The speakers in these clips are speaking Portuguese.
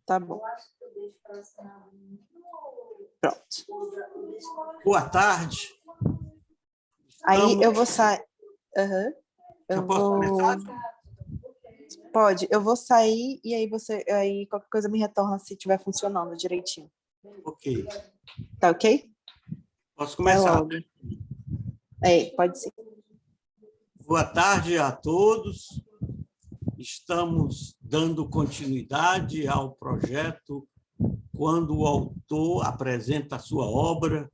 Tá bom. Pronto. Boa tarde. Aí eu vou sair. Uhum. Já posso começar? Pode, eu vou sair e aí qualquer coisa me retorna se estiver funcionando direitinho. Ok. Tá ok? Posso Vai começar? logo. Pode ser. Boa tarde a todos. Estamos dando continuidade ao projeto quando o autor apresenta a sua obra,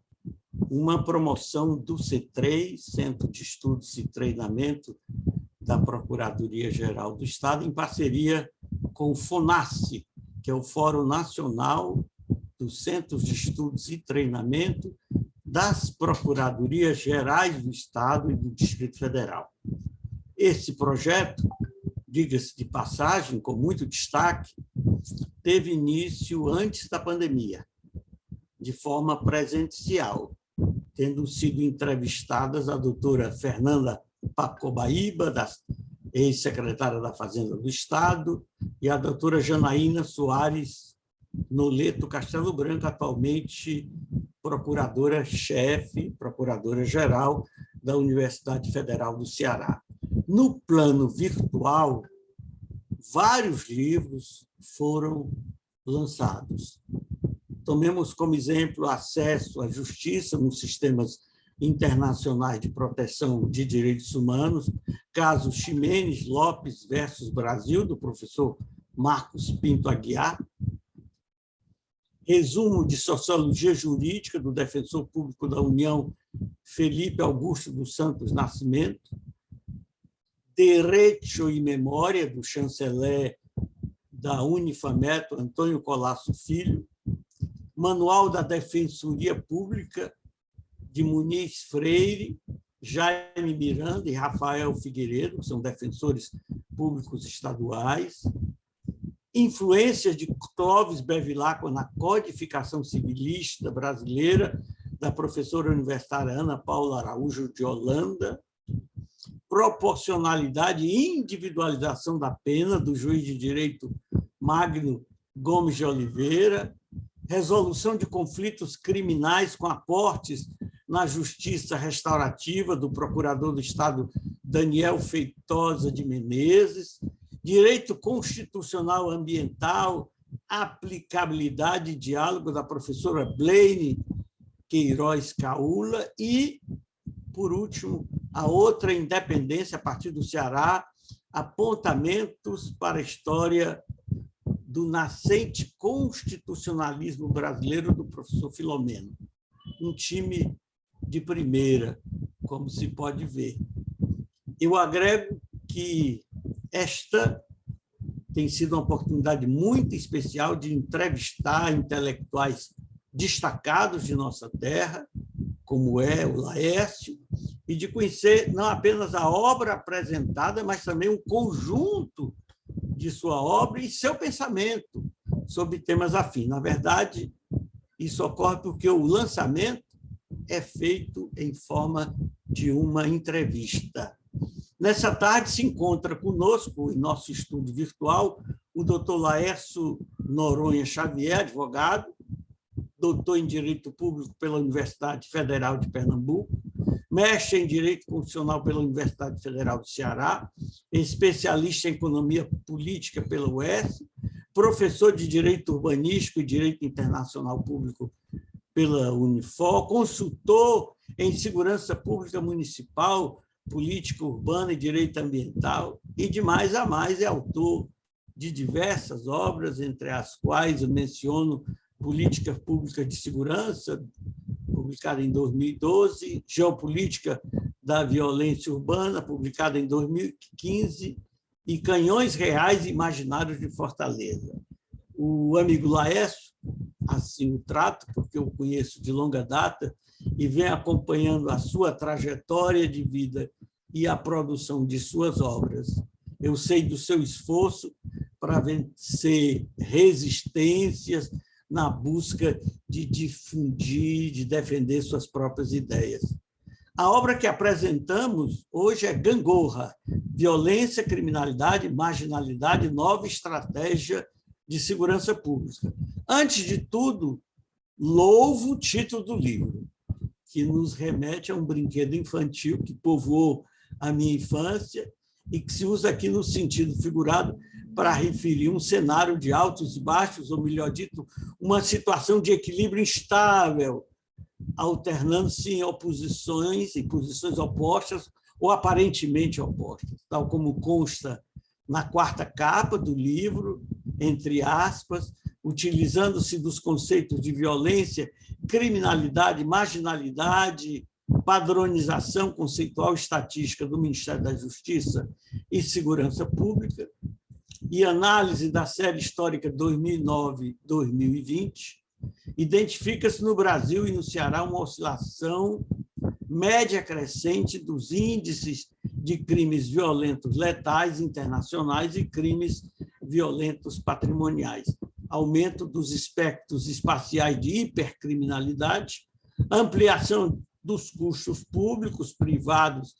uma promoção do C3, Centro de Estudos e Treinamento da Procuradoria-Geral do Estado, em parceria com o FONASSE, que é o Fórum Nacional dos Centros de Estudos e Treinamento das Procuradorias Gerais do Estado e do Distrito Federal. Esse projeto, diga-se de passagem, com muito destaque, teve início antes da pandemia, de forma presencial, tendo sido entrevistadas a doutora Fernanda Pacobaíba, ex-secretária da Fazenda do Estado, e a doutora Janaína Soares Noleto Castelo Branco, atualmente procuradora-chefe, procuradora-geral da Universidade Federal do Ceará. No plano virtual, vários livros foram lançados. Tomemos como exemplo acesso à justiça nos sistemas internacionais de proteção de direitos humanos, caso Ximenes Lopes versus Brasil, do professor Marcos Pinto Aguiar, resumo de Sociologia Jurídica, do defensor público da União, Felipe Augusto dos Santos Nascimento, Direito e Memória, do chanceler da Unifameto, Antônio Colasso Filho, Manual da Defensoria Pública, de Muniz Freire, Jaime Miranda e Rafael Figueiredo, que são defensores públicos estaduais, Influências de Clóvis Bevilacqua na Codificação Civilista Brasileira, da professora universitária Ana Paula Araújo de Holanda, Proporcionalidade e Individualização da Pena, do juiz de direito Magno Gomes de Oliveira, Resolução de Conflitos Criminais com Aportes na Justiça Restaurativa, do procurador do Estado Daniel Feitosa de Menezes, Direito Constitucional Ambiental, Aplicabilidade e Diálogo, da professora Blaine Queiroz Caula, e, por último, a outra independência, a partir do Ceará, Apontamentos para a História do Nascente Constitucionalismo Brasileiro, do professor Filomeno. Um time de primeira, como se pode ver. Eu agrego que esta tem sido uma oportunidade muito especial de entrevistar intelectuais destacados de nossa terra, como é o Laércio, e de conhecer não apenas a obra apresentada, mas também um conjunto de sua obra e seu pensamento sobre temas afins. Na verdade, isso ocorre porque o lançamento é feito em forma de uma entrevista. Nessa tarde se encontra conosco, em nosso estúdio virtual, o doutor Laércio Noronha Xavier, advogado, doutor em Direito Público pela Universidade Federal de Pernambuco, mestre em Direito Constitucional pela Universidade Federal do Ceará, especialista em Economia Política pela UES, professor de Direito Urbanístico e Direito Internacional Público pela Unifor, consultor em Segurança Pública Municipal, Política Urbana e Direito Ambiental, e de mais a mais é autor de diversas obras, entre as quais eu menciono Política Pública de Segurança, publicada em 2012, Geopolítica da Violência Urbana, publicada em 2015, e Canhões Reais e Imaginários de Fortaleza. O amigo Laércio, assim o trato, porque eu o conheço de longa data e venho acompanhando a sua trajetória de vida e a produção de suas obras. Eu sei do seu esforço para vencer resistências na busca de difundir, de defender suas próprias ideias. A obra que apresentamos hoje é Gangorra, Violência, Criminalidade, Marginalidade, Nova Estratégia de segurança pública. Antes de tudo, louvo o título do livro, que nos remete a um brinquedo infantil que povoou a minha infância e que se usa aqui no sentido figurado para referir um cenário de altos e baixos, ou melhor dito, uma situação de equilíbrio instável, alternando-se em posições opostas ou aparentemente opostas, tal como consta na quarta capa do livro, entre aspas, utilizando-se dos conceitos de violência, criminalidade, marginalidade, padronização conceitual e estatística do Ministério da Justiça e Segurança Pública, e análise da série histórica 2009-2020, identifica-se no Brasil e no Ceará uma oscilação média crescente dos índices de crimes violentos letais internacionais e crimes violentos patrimoniais, aumento dos espectros espaciais de hipercriminalidade, ampliação dos custos públicos, privados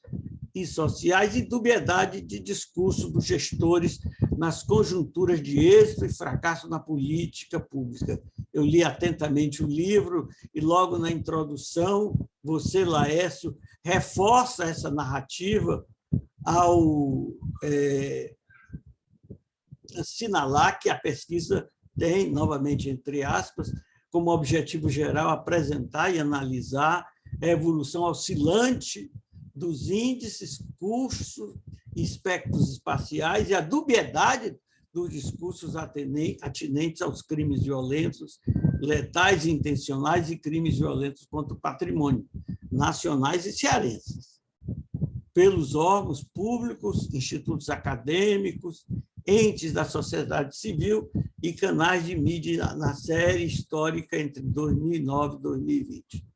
e sociais e dubiedade de discurso dos gestores nas conjunturas de êxito e fracasso na política pública. Eu li atentamente o livro e, logo na introdução, você, Laércio, reforça essa narrativa ao assinalar que a pesquisa tem, novamente, entre aspas, como objetivo geral apresentar e analisar a evolução oscilante dos índices, custos, espectros espaciais e a dubiedade dos discursos atinentes aos crimes violentos, letais e intencionais e crimes violentos contra o patrimônio, nacionais e cearenses, pelos órgãos públicos, institutos acadêmicos, entes da sociedade civil e canais de mídia na série histórica entre 2009 e 2020.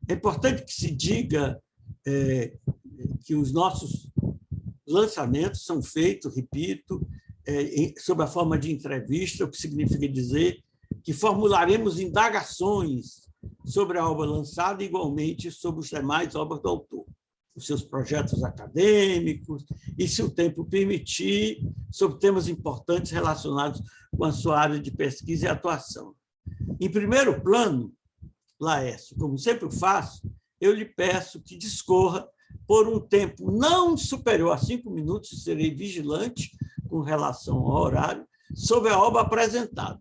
É importante que se diga que os nossos lançamentos são feitos, repito, sob a forma de entrevista, o que significa dizer que formularemos indagações sobre a obra lançada, igualmente sobre os demais obras do autor, os seus projetos acadêmicos e, se o tempo permitir, sobre temas importantes relacionados com a sua área de pesquisa e atuação. Em primeiro plano, Laércio, como sempre faço, eu lhe peço que discorra por um tempo não superior a 5 minutos, serei vigilante com relação ao horário, sobre a obra apresentada,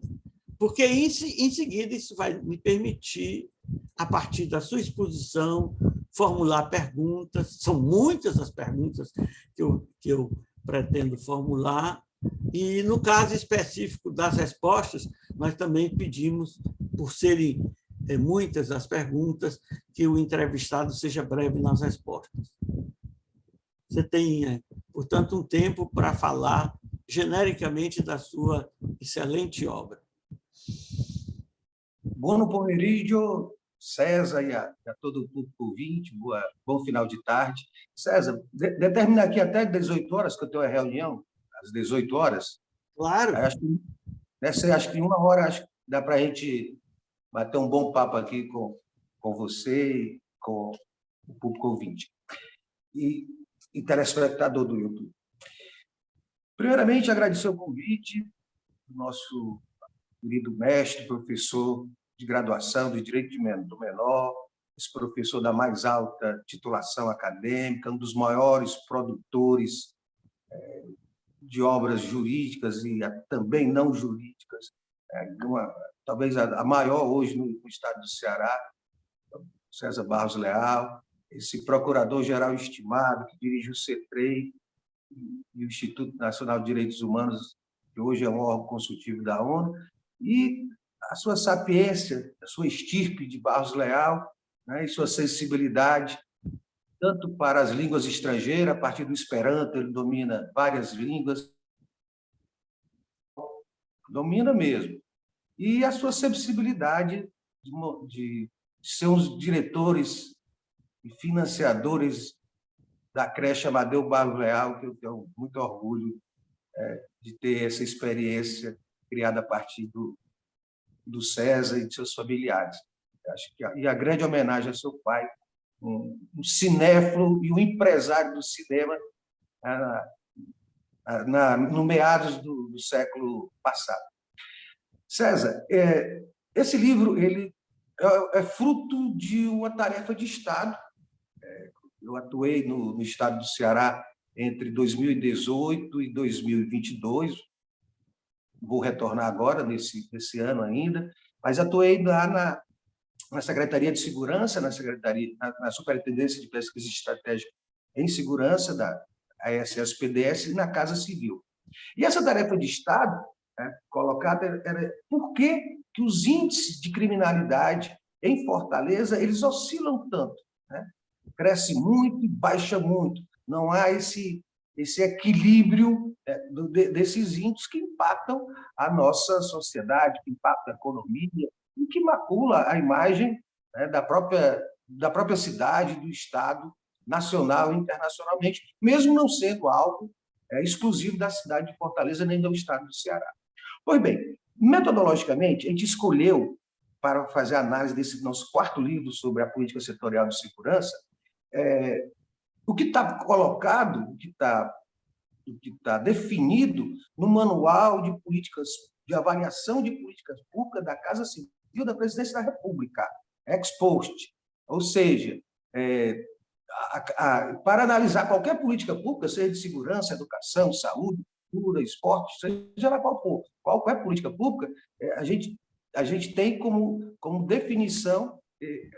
porque em seguida isso vai me permitir, a partir da sua exposição, formular perguntas, são muitas as perguntas que eu pretendo formular, e no caso específico das respostas, nós também pedimos, por serem muitas as perguntas, que o entrevistado seja breve nas respostas. Você tem, portanto, um tempo para falar genericamente da sua excelente obra. Buon pomeriggio, César e a todo o público ouvinte, bom final de tarde. César, determina aqui até 18 horas, que eu tenho a reunião, às 18 horas. Claro. Acho que em 1 hora acho que dá para a gente bater um bom papo aqui com você e com o público ouvinte e telespectador do YouTube. Primeiramente, agradecer o convite do nosso querido mestre, professor de graduação de Direito do Menor, esse professor da mais alta titulação acadêmica, um dos maiores produtores de obras jurídicas e também não jurídicas, talvez a maior hoje no estado do Ceará, César Barros Leal, esse procurador-geral estimado que dirige o CETREI e o Instituto Nacional de Direitos Humanos, que hoje é um órgão consultivo da ONU, e a sua sapiência, a sua estirpe de Barros Leal, né, e sua sensibilidade, tanto para as línguas estrangeiras, a partir do Esperanto, ele domina várias línguas, domina mesmo, e a sua sensibilidade de ser os diretores e financiadores da creche Amadeu Barros Leal, que eu tenho muito orgulho de ter essa experiência criada a partir do César e de seus familiares. Acho que a grande homenagem ao seu pai, um cinéfilo e um empresário do cinema, no meados do século passado. César, esse livro ele é fruto de uma tarefa de Estado. Eu atuei no Estado do Ceará entre 2018 e 2022, vou retornar agora, nesse ano ainda, mas atuei lá na Secretaria de Segurança, na Superintendência de Pesquisa Estratégica em Segurança, da ASS-PDS, e na Casa Civil. E essa tarefa de Estado, colocada, era por que os índices de criminalidade em Fortaleza eles oscilam tanto, né? Cresce muito e baixa muito. Não há esse equilíbrio desses índices que impactam a nossa sociedade, que impactam a economia, e que macula a imagem, né, da própria cidade, do Estado, nacional e internacionalmente, mesmo não sendo algo exclusivo da cidade de Fortaleza nem do Estado do Ceará. Pois bem, metodologicamente, a gente escolheu, para fazer a análise desse nosso quarto livro sobre a política setorial de segurança, o que está colocado, o que está definido no Manual de Políticas, de Avaliação de Políticas Públicas da Casa Civil da Presidência da República, ex post. Ou seja, para analisar qualquer política pública, seja de segurança, educação, saúde, cultura, esporte, seja lá qual for, qualquer política pública, a gente tem como definição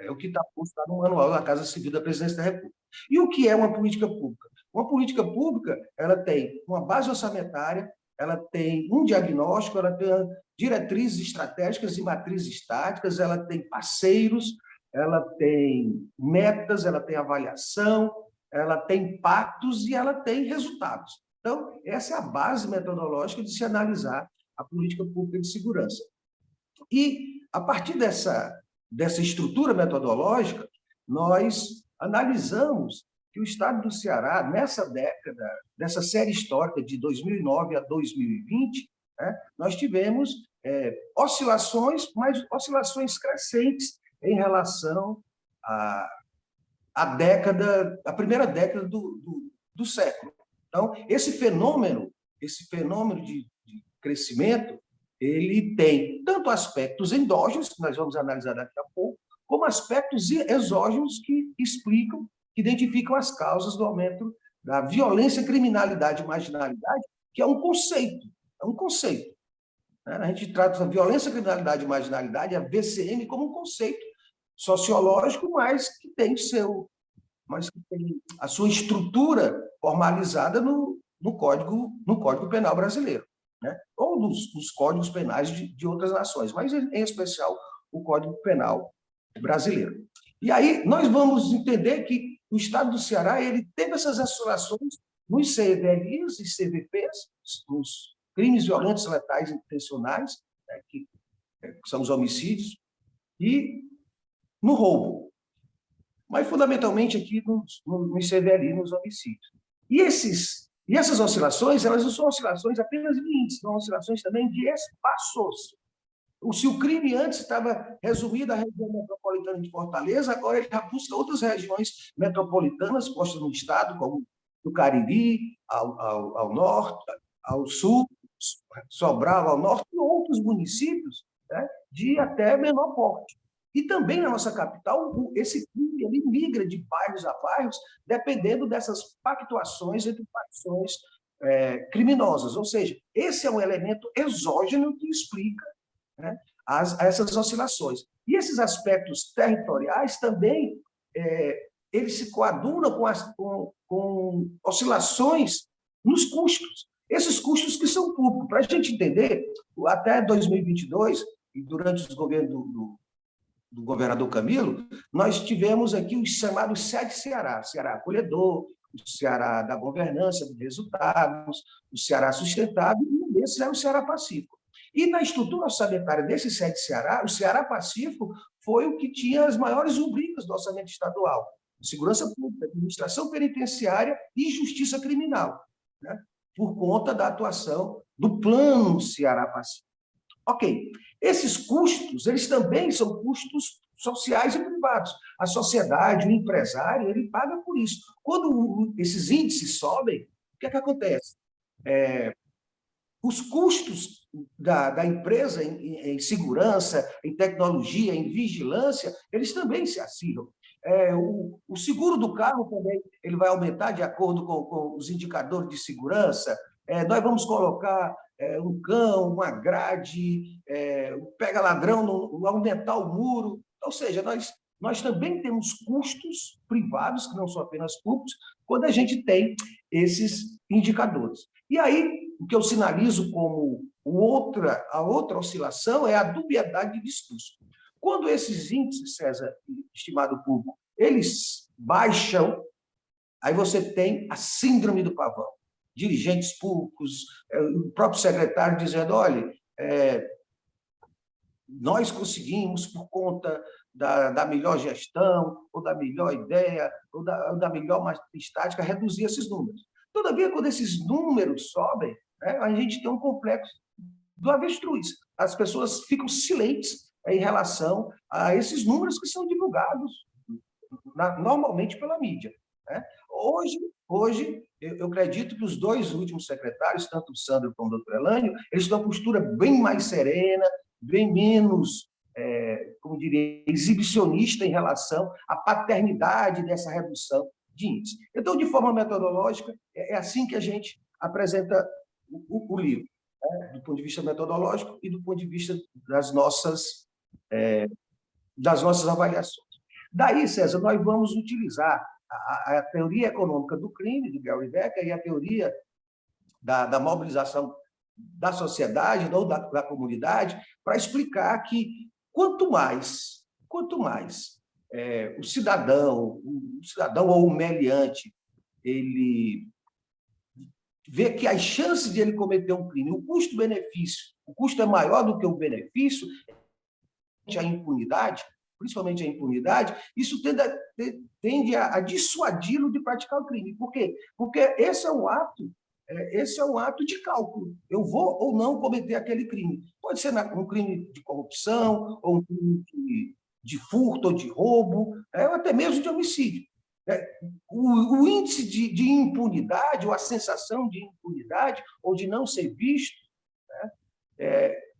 o que está posto no Manual da Casa Civil da Presidência da República. E o que é uma política pública? Uma política pública ela tem uma base orçamentária, ela tem um diagnóstico, ela tem diretrizes estratégicas e matrizes táticas, ela tem parceiros, ela tem metas, ela tem avaliação, ela tem impactos e ela tem resultados. Então, essa é a base metodológica de se analisar a política pública de segurança. E, a partir dessa estrutura metodológica, nós analisamos que o Estado do Ceará, nessa década, nessa série histórica de 2009 a 2020, nós tivemos oscilações, mas oscilações crescentes em relação à primeira década do século. Então, esse fenômeno de crescimento, ele tem tanto aspectos endógenos, que nós vamos analisar daqui a pouco, como aspectos exógenos que explicam, que identificam as causas do aumento da violência, criminalidade e marginalidade, que é um conceito. A gente trata a violência, criminalidade e marginalidade, a VCM, como um conceito sociológico, mas que tem a sua estrutura formalizada no Código Penal brasileiro, né? Ou nos códigos penais de outras nações, mas, em especial, o Código Penal brasileiro. E aí nós vamos entender que o Estado do Ceará ele teve essas oscilações nos CVLIs e CVPs, nos crimes violentos, letais e intencionais, né, que são os homicídios, e no roubo. Mas, fundamentalmente, aqui nos CVLI, nos homicídios. E essas oscilações, elas não são oscilações apenas de índice, são oscilações também de espaços. Se o crime antes estava resumido à região metropolitana de Fortaleza, agora ele já busca outras regiões metropolitanas postas no estado, como do Cariri, ao norte, ao sul, Sobral ao norte, e outros municípios, né, de até menor porte. E também na nossa capital, esse crime ele migra de bairros a bairros, dependendo dessas pactuações entre facções criminosas. Ou seja, esse é um elemento exógeno que explica, né, essas oscilações. E esses aspectos territoriais também eles se coadunam com oscilações nos custos. Esses custos que são públicos. Para a gente entender, até 2022, e durante os governos do governador Camilo, nós tivemos aqui os chamados 7 Ceará. O Ceará acolhedor, o Ceará da governança, dos resultados, o Ceará sustentável, e um desses é o Ceará Pacífico. E na estrutura orçamentária desses 7 Ceará, o Ceará Pacífico foi o que tinha as maiores rubricas do orçamento estadual: segurança pública, administração penitenciária e justiça criminal, né? Por conta da atuação do Plano Ceará Pacífico. Ok, esses custos, eles também são custos sociais e privados. A sociedade, o empresário, ele paga por isso. Quando esses índices sobem, o que é que acontece? Os custos da empresa em segurança, em tecnologia, em vigilância, eles também se acirram. O seguro do carro também ele vai aumentar de acordo com os indicadores de segurança. Nós vamos colocar um cão, uma grade, pega-ladrão, aumentar o muro. Ou seja, nós também temos custos privados, que não são apenas públicos, quando a gente tem esses indicadores. E aí, o que eu sinalizo como a outra oscilação é a dubiedade de discurso. Quando esses índices, César, estimado público, eles baixam, aí você tem a síndrome do pavão. Dirigentes públicos, o próprio secretário dizendo, olha, nós conseguimos, por conta da melhor gestão, ou da melhor ideia, ou da melhor matriz tática, reduzir esses números. Todavia, quando esses números sobem, a gente tem um complexo do avestruz. As pessoas ficam silentes em relação a esses números que são divulgados normalmente pela mídia. Hoje, eu acredito que os dois últimos secretários, tanto o Sandro como o doutor Elânio, eles têm uma postura bem mais serena, bem menos, como diria, exibicionista em relação à paternidade dessa redução de índice. Então, de forma metodológica, é assim que a gente apresenta o livro, do ponto de vista metodológico e do ponto de vista das nossas avaliações. Daí, César, nós vamos utilizar a teoria econômica do crime, do Gary Becker, e a teoria da mobilização da sociedade ou da comunidade, para explicar que quanto mais o cidadão ou o meliante, ele vê que as chances de ele cometer um crime, o custo é maior do que o benefício, a impunidade, principalmente a impunidade, isso tende a dissuadi-lo de praticar o crime. Por quê? Porque esse é um ato de cálculo. Eu vou ou não cometer aquele crime. Pode ser um crime de corrupção, ou um crime de furto ou de roubo, ou até mesmo de homicídio. O índice de impunidade, ou a sensação de impunidade, ou de não ser visto,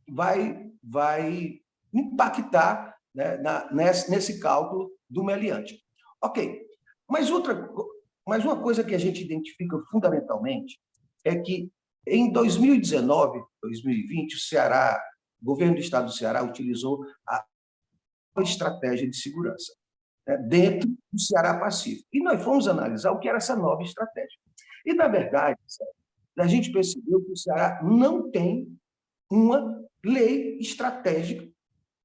vai impactar, nesse cálculo do meliante. Ok, mas uma coisa que a gente identifica fundamentalmente é que em 2019, 2020, o governo do estado do Ceará utilizou a estratégia de segurança dentro do Ceará Pacífico. E nós fomos analisar o que era essa nova estratégia. E, na verdade, a gente percebeu que o Ceará não tem uma lei estratégica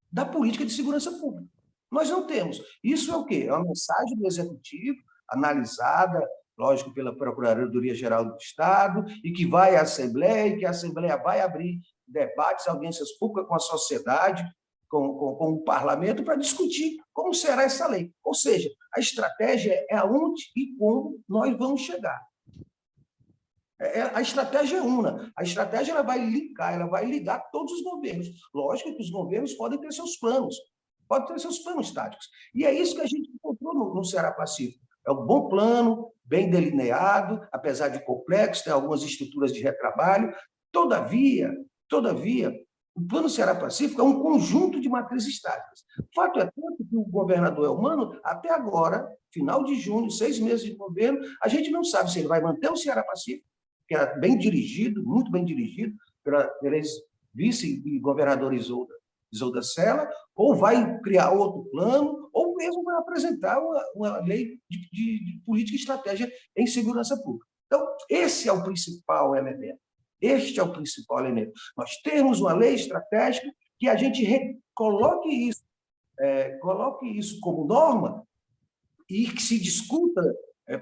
da política de segurança pública. Nós não temos. Isso é o quê? É uma mensagem do Executivo, analisada, lógico, pela Procuradoria-Geral do Estado, e que vai à Assembleia, e que a Assembleia vai abrir debates, audiências públicas com a sociedade, com o parlamento, para discutir como será essa lei. Ou seja, a estratégia é aonde e como nós vamos chegar. A estratégia é una. A estratégia ela vai ligar todos os governos. Lógico que os governos podem ter seus planos táticos. E é isso que a gente encontrou no Ceará Pacífico. É um bom plano, bem delineado, apesar de complexo, tem algumas estruturas de retrabalho. Todavia, o Plano Ceará Pacífico é um conjunto de matrizes táticas. O fato é tanto que o governador Elmano, até agora, final de junho, 6 meses de governo, a gente não sabe se ele vai manter o Ceará Pacífico, que era bem dirigido, muito bem dirigido, pela vice e governadora Isolda Sela, ou vai criar outro plano, ou mesmo vai apresentar uma lei de política e estratégia em segurança pública. Então, esse é o principal elemento. Este é o principal elemento. Nós temos uma lei estratégica que a gente coloque isso como norma e que se discuta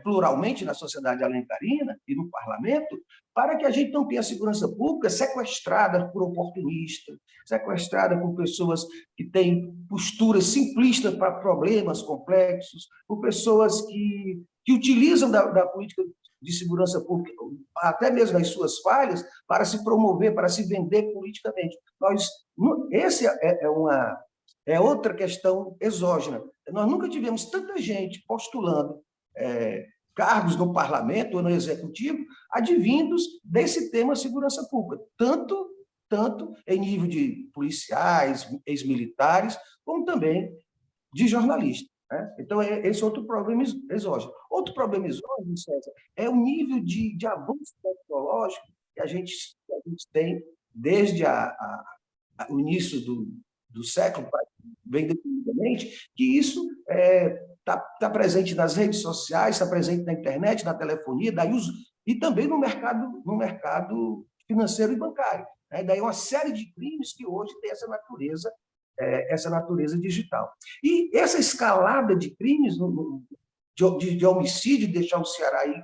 pluralmente na sociedade alencarina e no parlamento, para que a gente não tenha a segurança pública sequestrada por oportunistas, sequestrada por pessoas que têm posturas simplistas para problemas complexos, por pessoas que utilizam da política de segurança pública, até mesmo as suas falhas, para se promover, para se vender politicamente. Esse é outra questão exógena. Nós nunca tivemos tanta gente postulando cargos no parlamento ou no executivo, advindos desse tema segurança pública, tanto em nível de policiais, ex-militares, como também de jornalistas. Né? Então, esse é outro problema exógeno. Outro problema exógeno, César, é o nível de avanço tecnológico que a gente tem desde o início do século, bem definidamente, que isso está presente nas redes sociais, está presente na internet, na telefonia, e também no mercado financeiro e bancário. Né? Daí uma série de crimes que hoje tem essa natureza digital. E essa escalada de crimes, de homicídio, deixar o Ceará aí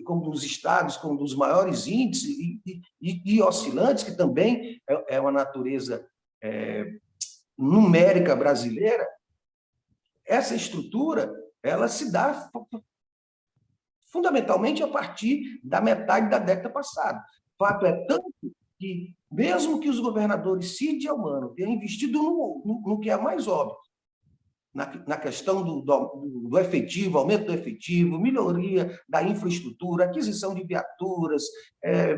como um dos estados com um dos maiores índices e oscilantes, que também é uma natureza numérica brasileira, essa estrutura ela se dá fundamentalmente a partir da metade da década passada. O fato é tanto que, mesmo que os governadores Cid e Elmano tenham investido no que é mais óbvio, na questão do efetivo, aumento do efetivo, melhoria da infraestrutura, aquisição de viaturas,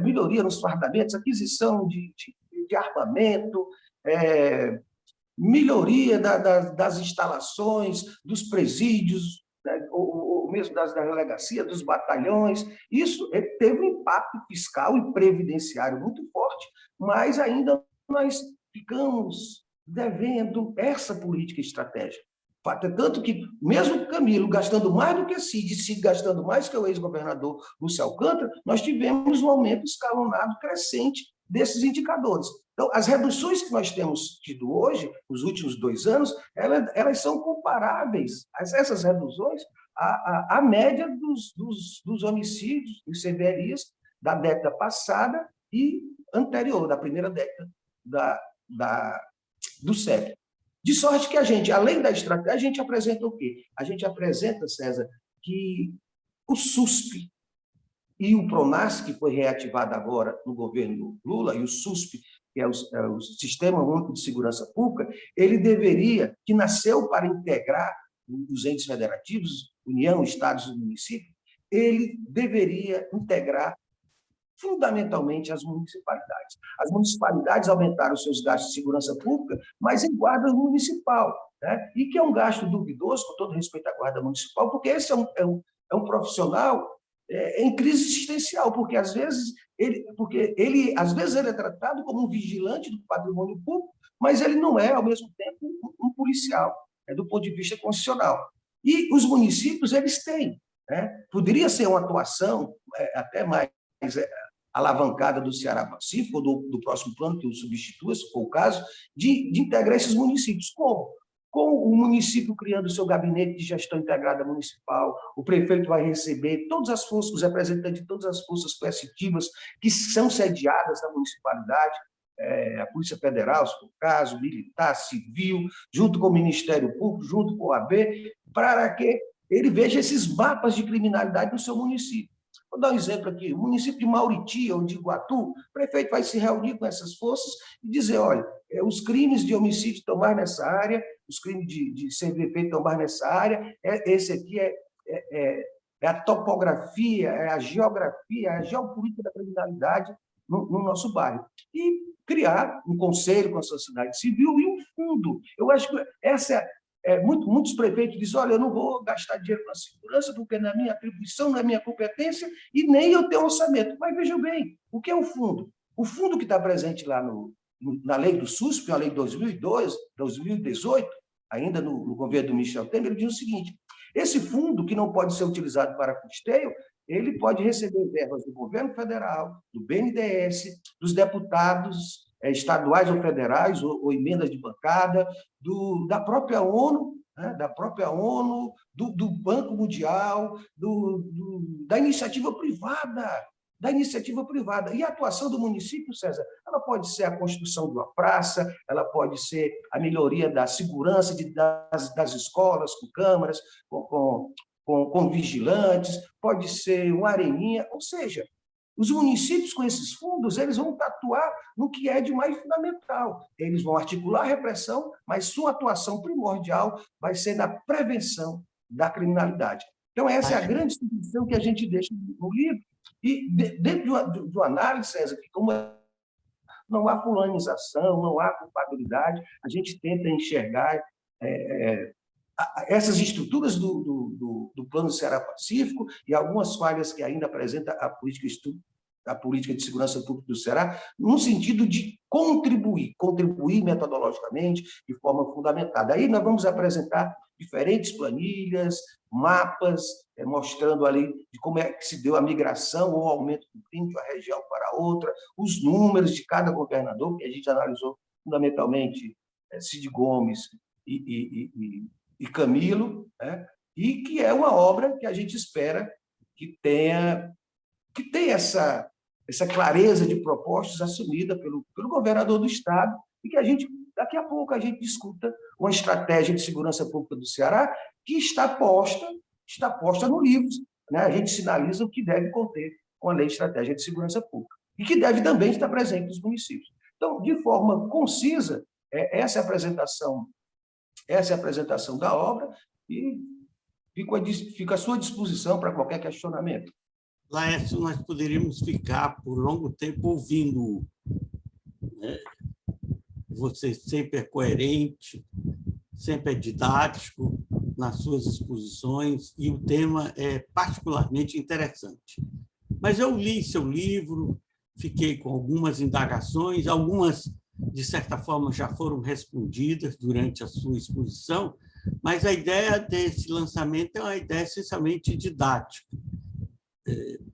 melhoria nos fardamentos, aquisição de armamento, melhoria das instalações, dos presídios, né, ou mesmo das delegacias, dos batalhões. Isso teve um impacto fiscal e previdenciário muito forte, mas ainda nós ficamos devendo essa política estratégica. Tanto que, mesmo Camilo gastando mais do que Cid gastando mais que o ex-governador Lúcio Alcântara, nós tivemos um aumento escalonado crescente desses indicadores. Então, as reduções que nós temos tido hoje, nos últimos 2 anos, elas são comparáveis, essas reduções, à média dos homicídios e severias da década passada e anterior, da primeira década do século. De sorte que a gente, além da estratégia, a gente apresenta o quê? A gente apresenta, César, que o SUSP e o PRONAS, que foi reativado agora no governo Lula, e o SUSP, que é o Sistema Único de Segurança Pública, ele deveria, que nasceu para integrar os entes federativos, União, Estados e municípios, ele deveria integrar fundamentalmente as municipalidades. As municipalidades aumentaram seus gastos de segurança pública, mas em guarda municipal, né? E que é um gasto duvidoso, com todo respeito à guarda municipal, porque esse é um profissional em crise existencial, porque às vezes ele é tratado como um vigilante do patrimônio público, mas ele não é, ao mesmo tempo, um policial, do ponto de vista constitucional. E os municípios, eles têm, né? Poderia ser uma atuação até mais alavancada do Ceará Pacífico, ou do próximo plano que o substitua, se for o caso, de integrar esses municípios. Como? Com o município criando o seu gabinete de gestão integrada municipal, o prefeito vai receber todas as forças, os representantes de todas as forças coercitivas que são sediadas na municipalidade, a Polícia Federal, se for o caso, militar, civil, junto com o Ministério Público, junto com o AB, para que ele veja esses mapas de criminalidade no seu município. Vou dar um exemplo aqui, o município de Mauriti ou de Iguatu, o prefeito vai se reunir com essas forças e dizer, olha, os crimes de homicídio estão mais nessa área, os crimes de CVP estão mais nessa área, esse aqui é a topografia, é a geografia, é a geopolítica da criminalidade no nosso bairro. E criar um conselho com a sociedade civil e um fundo. Eu acho que essa muitos prefeitos dizem, olha, eu não vou gastar dinheiro na segurança porque não é minha atribuição, não é minha competência e nem eu tenho orçamento. Mas vejam bem, o que é o fundo? O fundo que está presente lá na lei do SUSP, a lei de 2018, ainda no governo do Michel Temer, ele diz o seguinte, esse fundo, que não pode ser utilizado para custeio, ele pode receber verbas do governo federal, do BNDES, dos deputados estaduais ou federais, ou emendas de bancada, da própria ONU, né? Do Banco Mundial, da iniciativa privada. E a atuação do município, César, ela pode ser a construção de uma praça, ela pode ser a melhoria da segurança das escolas, com câmaras, com vigilantes, pode ser uma areninha, ou seja, os municípios com esses fundos, eles vão atuar no que é de mais fundamental. Eles vão articular a repressão, mas sua atuação primordial vai ser na prevenção da criminalidade. Então, essa é a grande distinção que a gente deixa no livro. E dentro de uma análise, César, que como não há fulanização, não há culpabilidade, a gente tenta enxergar essas estruturas do Plano Ceará Pacífico e algumas falhas que ainda apresenta a política de segurança pública do Ceará, no sentido de contribuir metodologicamente, de forma fundamentada. Aí nós vamos apresentar diferentes planilhas, mapas, mostrando ali de como é que se deu a migração ou o aumento do crime de uma região para outra, os números de cada governador, que a gente analisou fundamentalmente Cid Gomes e Camilo, né? E que é uma obra que a gente espera que tenha essa clareza de propostas assumida pelo governador do Estado e que daqui a pouco, a gente discuta uma estratégia de segurança pública do Ceará que está posta no livro, né? A gente sinaliza o que deve conter com a Lei de Estratégia de Segurança Pública e que deve também estar presente nos municípios. Então, de forma concisa, essa é a apresentação da obra e fico à sua disposição para qualquer questionamento. Laércio, nós poderíamos ficar por longo tempo ouvindo, né? Você sempre é coerente, sempre é didático nas suas exposições e o tema é particularmente interessante. Mas eu li seu livro, fiquei com algumas indagações, algumas, de certa forma, já foram respondidas durante a sua exposição, mas a ideia desse lançamento é uma ideia essencialmente didática,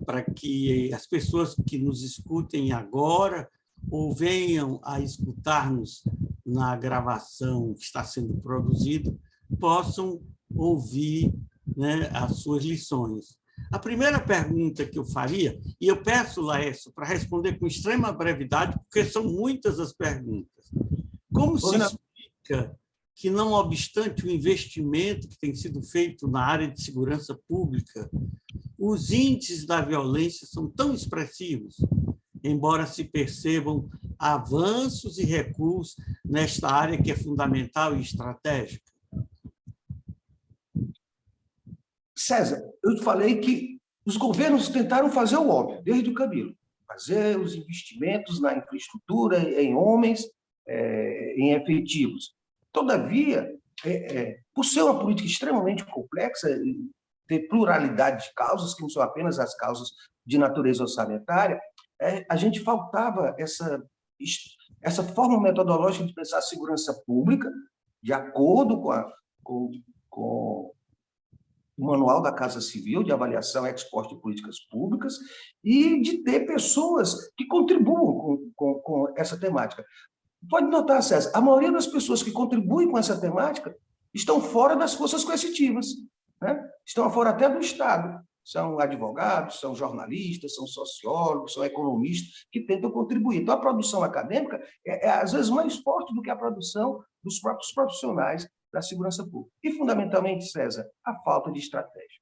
para que as pessoas que nos escutem agora ou venham a escutar-nos na gravação que está sendo produzida, possam ouvir, né, as suas lições. A primeira pergunta que eu faria, e eu peço, Laércio, para responder com extrema brevidade, porque são muitas as perguntas. Como se explica que, não obstante o investimento que tem sido feito na área de segurança pública, os índices da violência são tão expressivos, embora se percebam avanços e recuos nesta área que é fundamental e estratégica? César, eu te falei que os governos tentaram fazer o óbvio, desde o Camilo, fazer os investimentos na infraestrutura, em homens, em efetivos. Todavia, por ser uma política extremamente complexa, ter pluralidade de causas, que não são apenas as causas de natureza orçamentária, a gente faltava essa forma metodológica de pensar a segurança pública, de acordo com o Manual da Casa Civil, de avaliação ex post de políticas públicas, e de ter pessoas que contribuam com essa temática. Pode notar, César, a maioria das pessoas que contribuem com essa temática estão fora das forças coercitivas, né? Estão fora até do Estado. São advogados, são jornalistas, são sociólogos, são economistas que tentam contribuir. Então, a produção acadêmica às vezes, mais forte do que a produção dos próprios profissionais da segurança pública. E, fundamentalmente, César, a falta de estratégia.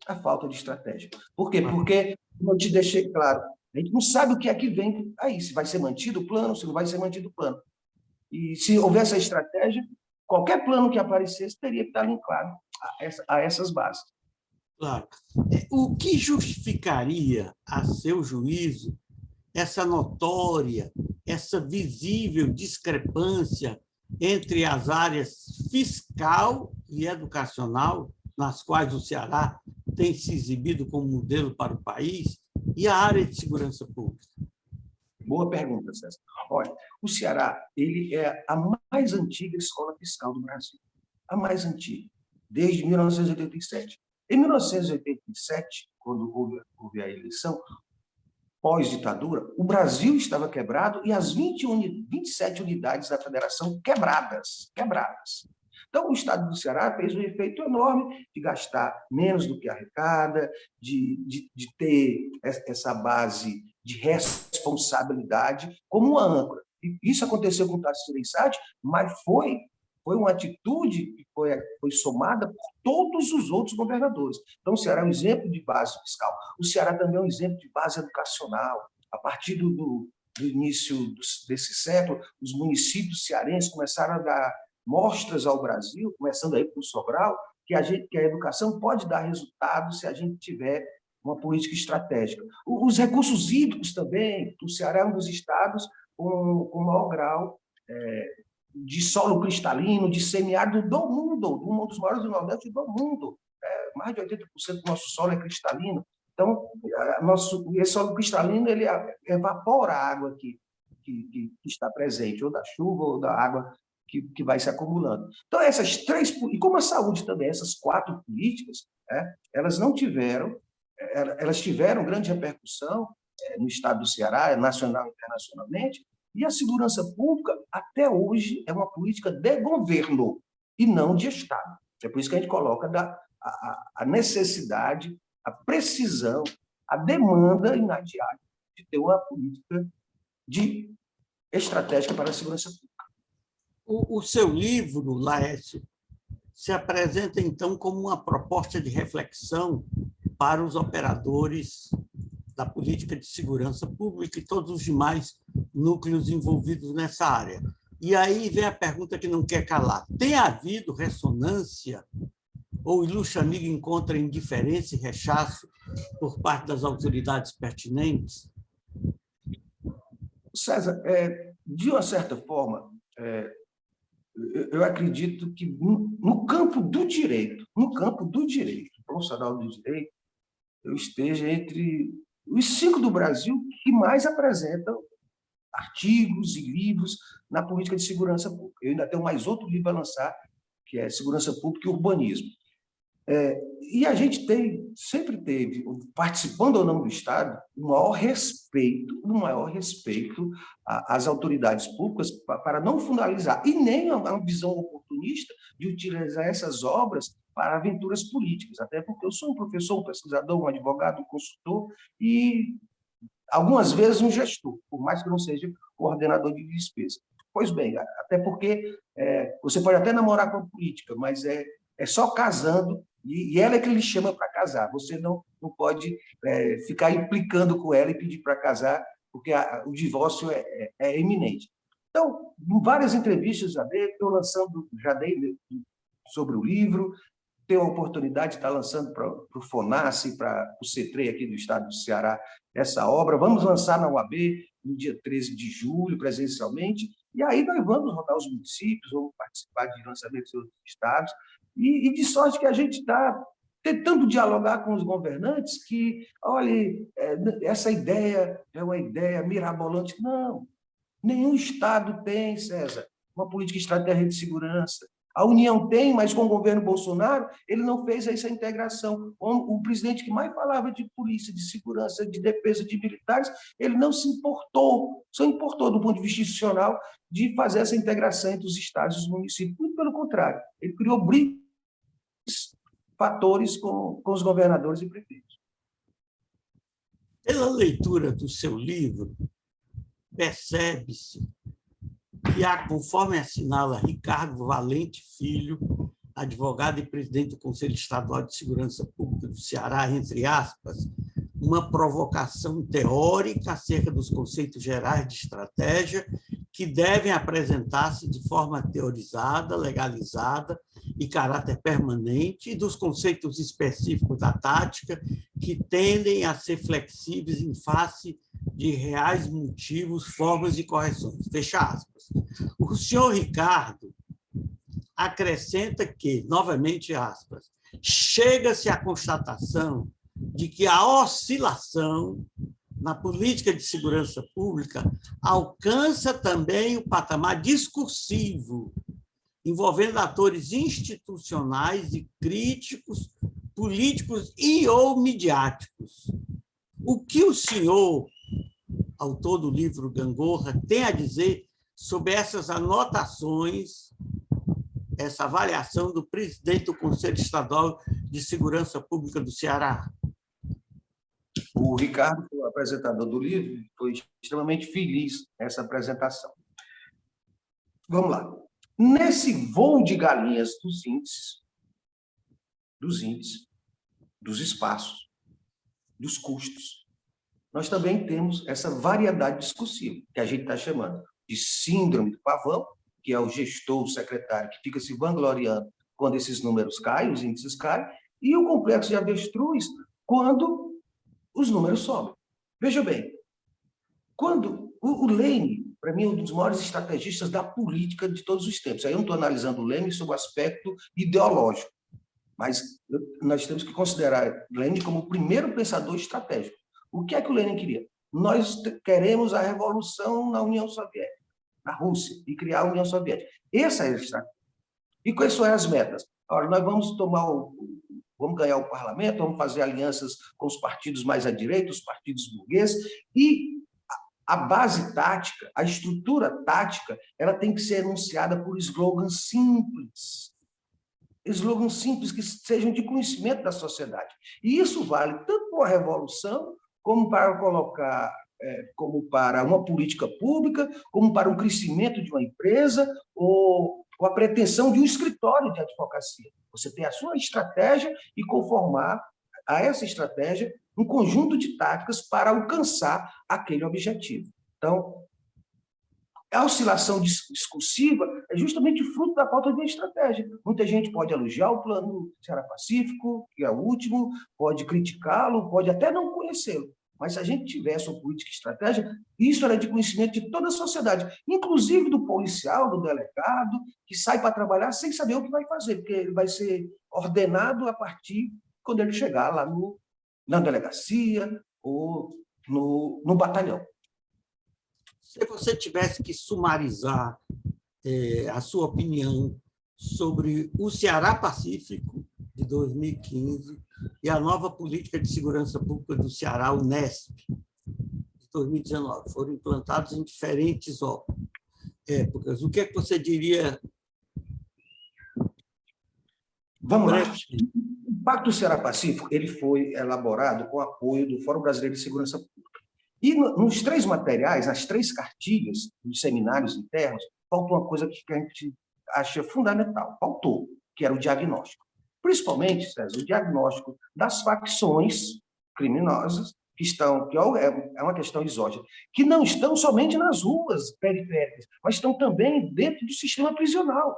A falta de estratégia. Por quê? Porque, como eu te deixei claro, a gente não sabe o que é que vem aí, se vai ser mantido o plano, se não vai ser mantido o plano. E se houvesse a estratégia, qualquer plano que aparecesse teria que estar linkado a essas bases. Claro. O que justificaria, a seu juízo, essa notória, essa visível discrepância entre as áreas fiscal e educacional, nas quais o Ceará tem se exibido como modelo para o país, e a área de segurança pública? Boa pergunta, César. Olha, o Ceará ele é a mais antiga escola fiscal do Brasil. A mais antiga, desde 1987. Em 1987, quando houve a eleição, pós-ditadura, o Brasil estava quebrado e as 27 unidades da federação quebradas. Então, o Estado do Ceará fez um efeito enorme de gastar menos do que arrecada, de ter essa base de responsabilidade como uma âncora. E isso aconteceu com o Tarcísio Gereissati, mas foi uma atitude que foi somada por todos os outros governadores. Então, o Ceará é um exemplo de base fiscal. O Ceará também é um exemplo de base educacional. A partir do início desse século, os municípios cearenses começaram a dar mostras ao Brasil, começando aí com Sobral, que a educação pode dar resultado se a gente tiver uma política estratégica. Os recursos hídricos também, o Ceará é um dos estados com maior grau de solo cristalino, de semiárido do mundo, um dos maiores do Nordeste do mundo. Mais de 80% do nosso solo é cristalino. Então, esse solo cristalino ele evapora a água que está presente, ou da chuva, ou da água que vai se acumulando. Então, essas três, e como a saúde também, essas 4 políticas, elas não tiveram, elas tiveram grande repercussão no estado do Ceará, nacional e internacionalmente, e a segurança pública, até hoje, é uma política de governo e não de Estado. É por isso que a gente coloca a necessidade, a precisão, a demanda inadiável de ter uma política estratégica para a segurança pública. O seu livro, Laércio, se apresenta, então, como uma proposta de reflexão para os operadores da política de segurança pública e todos os demais núcleos envolvidos nessa área. E aí vem a pergunta que não quer calar. Tem havido ressonância ou o ilustre amigo encontra indiferença e rechaço por parte das autoridades pertinentes? César, de uma certa forma, eu acredito que no campo do direito, profissional do direito, eu esteja entre os 5 do Brasil que mais apresentam artigos e livros na política de segurança pública. Eu ainda tenho mais outro livro a lançar, que é Segurança Pública e Urbanismo. E a gente sempre teve, participando ou não do Estado, o maior respeito às autoridades públicas para não fundamentar, e nem uma visão oportunista de utilizar essas obras para aventuras políticas, até porque eu sou um professor, um pesquisador, um advogado, um consultor e, algumas vezes, um gestor, por mais que eu não seja coordenador de despesa. Pois bem, até porque você pode até namorar com a política, mas é só casando, e ela é que lhe chama para casar. Você não pode ficar implicando com ela e pedir para casar, porque o divórcio é iminente. Então, em várias entrevistas já dei sobre o livro, tenho a oportunidade de estar lançando para o FONASSE, para o CETREI aqui do estado do Ceará, essa obra. Vamos lançar na UAB no dia 13 de julho, presencialmente, e aí nós vamos rodar os municípios, vamos participar de lançamentos em outros estados, e de sorte que a gente está tentando dialogar com os governantes que, olha, essa ideia é uma ideia mirabolante. Não, nenhum estado tem, César, uma política estratégica de segurança. A União tem, mas com o governo Bolsonaro, ele não fez essa integração. O presidente que mais falava de polícia, de segurança, de defesa de militares, ele não se importou, só importou do ponto de vista institucional de fazer essa integração entre os estados e os municípios. Muito pelo contrário, ele criou brigas, fatores com os governadores e prefeitos. Pela leitura do seu livro, percebe-se que há, conforme assinala Ricardo Valente Filho, advogado e presidente do Conselho Estadual de Segurança Pública do Ceará, entre aspas, uma provocação teórica acerca dos conceitos gerais de estratégia que devem apresentar-se de forma teorizada, legalizada e caráter permanente, e dos conceitos específicos da tática que tendem a ser flexíveis em face de reais motivos, formas e correções. Fecha aspas. O senhor Ricardo acrescenta que, novamente aspas, chega-se à constatação de que a oscilação na política de segurança pública alcança também o patamar discursivo, envolvendo atores institucionais e críticos, políticos e ou midiáticos. O que o senhor, autor do livro Gangorra, tem a dizer sobre essas anotações, essa avaliação do presidente do Conselho Estadual de Segurança Pública do Ceará? O Ricardo, o apresentador do livro, foi extremamente feliz nessa apresentação. Vamos lá. Nesse voo de galinhas dos índices, dos espaços, dos custos, nós também temos essa variedade discursiva, que a gente está chamando de síndrome do pavão, que é o gestor, o secretário, que fica se vangloriando quando esses números caem, os índices caem, e o complexo de avestruz, quando os números sobem. Veja bem, quando o Leme, para mim, é um dos maiores estrategistas da política de todos os tempos. Aí eu não estou analisando o Leme sob o aspecto ideológico, mas nós temos que considerar Lenin como o primeiro pensador estratégico. O que é que o Lenin queria? Nós queremos a revolução na União Soviética, na Rússia, e criar a União Soviética. Essa é a estratégia. E quais são as metas? Ora, nós vamos ganhar o parlamento, vamos fazer alianças com os partidos mais à direita, os partidos burgueses, e a base tática, a estrutura tática, ela tem que ser enunciada por slogans simples que sejam de conhecimento da sociedade. E isso vale tanto para a revolução, como para colocar, como para uma política pública, como para o crescimento de uma empresa, ou a pretensão de um escritório de advocacia. Você tem a sua estratégia e conformar a essa estratégia um conjunto de táticas para alcançar aquele objetivo. Então, a oscilação discursiva é justamente fruto da falta de uma estratégia. Muita gente pode elogiar o plano Ceará-Pacífico, que é o último, pode criticá-lo, pode até não conhecê-lo. Mas se a gente tivesse uma política e estratégia, isso era de conhecimento de toda a sociedade, inclusive do policial, do delegado, que sai para trabalhar sem saber o que vai fazer, porque ele vai ser ordenado a partir quando ele chegar lá na delegacia ou no batalhão. Se você tivesse que sumarizar a sua opinião sobre o Ceará Pacífico de 2015 e a nova política de segurança pública do Ceará, o NESP, de 2019, foram implantados em diferentes épocas. O que é que você diria? Vamos lá. O Pacto do Ceará Pacífico ele foi elaborado com apoio do Fórum Brasileiro de Segurança Pública. E nos 3 materiais, nas 3 cartilhas dos seminários internos, faltou uma coisa que a gente acha fundamental. Faltou, que era o diagnóstico. Principalmente, César, o diagnóstico das facções criminosas, que é uma questão exógena, que não estão somente nas ruas periféricas, mas estão também dentro do sistema prisional.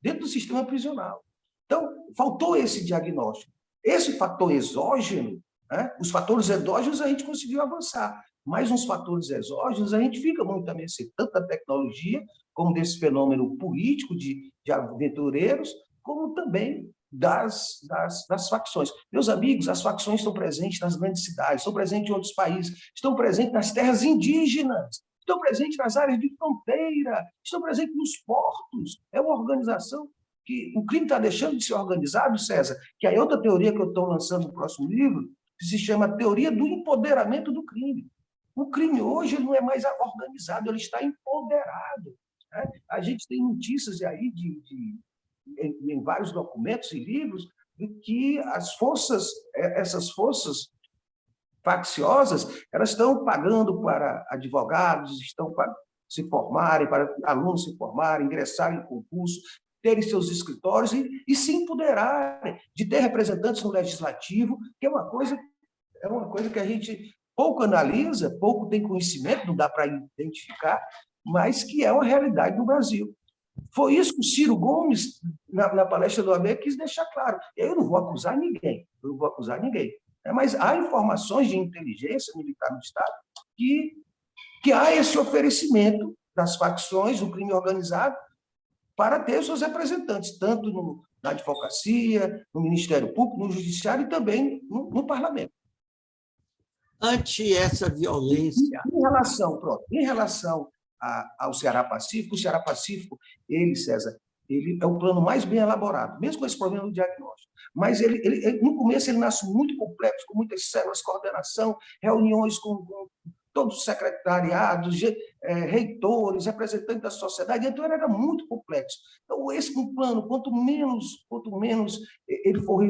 Dentro do sistema prisional. Então, faltou esse diagnóstico. Esse fator exógeno, né? Os fatores endógenos a gente conseguiu avançar, mas nos fatores exógenos a gente fica muito a mercê tanto da tecnologia, como desse fenômeno político de aventureiros, como também das facções. Meus amigos, as facções estão presentes nas grandes cidades, estão presentes em outros países, estão presentes nas terras indígenas, estão presentes nas áreas de fronteira, estão presentes nos portos. É uma organização que o crime está deixando de ser organizado, César, que é outra teoria que eu estou lançando no próximo livro, que se chama Teoria do Empoderamento do Crime. O crime hoje não é mais organizado, ele está empoderado. Né? A gente tem notícias aí em vários documentos e livros de que essas forças facciosas, elas estão pagando para advogados, estão para se formarem, para alunos se formarem, ingressarem em concurso, terem seus escritórios e se empoderarem, de ter representantes no legislativo, que é uma coisa que a gente pouco analisa, pouco tem conhecimento, não dá para identificar, mas que é uma realidade no Brasil. Foi isso que o Ciro Gomes, na palestra do AB, quis deixar claro. Eu não vou acusar ninguém, mas há informações de inteligência militar no Estado que há esse oferecimento das facções do crime organizado para ter seus representantes, tanto na advocacia, no Ministério Público, no Judiciário e também no Parlamento. Ante essa violência... Em relação ao Ceará Pacífico, o Ceará Pacífico, César, ele é o plano mais bem elaborado, mesmo com esse problema do diagnóstico. Mas no começo ele nasce muito complexo, com muitas células, coordenação, reuniões com todos os secretariados, reitores, representantes da sociedade, então ele era muito complexo. Então, esse plano, quanto menos ele for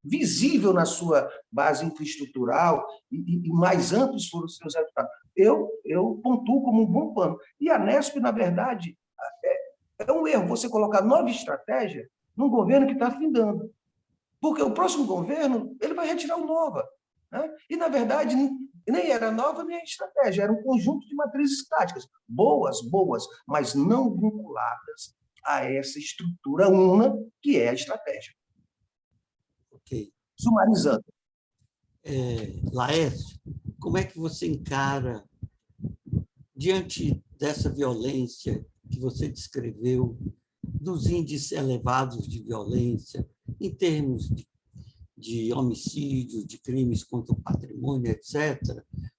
visível na sua base infraestrutural e mais amplos foram os seus resultados, eu pontuo como um bom plano. E a Nesp, na verdade, é um erro você colocar nova estratégia num governo que está afindando. Porque o próximo governo ele vai retirar o Nova. Né? E, na verdade, nem era nova nem a estratégia, era um conjunto de matrizes táticas, boas, mas não vinculadas a essa estrutura una que é a estratégia. Ok. Sumarizando. Laércio, como é que você encara, diante dessa violência que você descreveu, dos índices elevados de violência, em termos de homicídios, de crimes contra o patrimônio, etc.,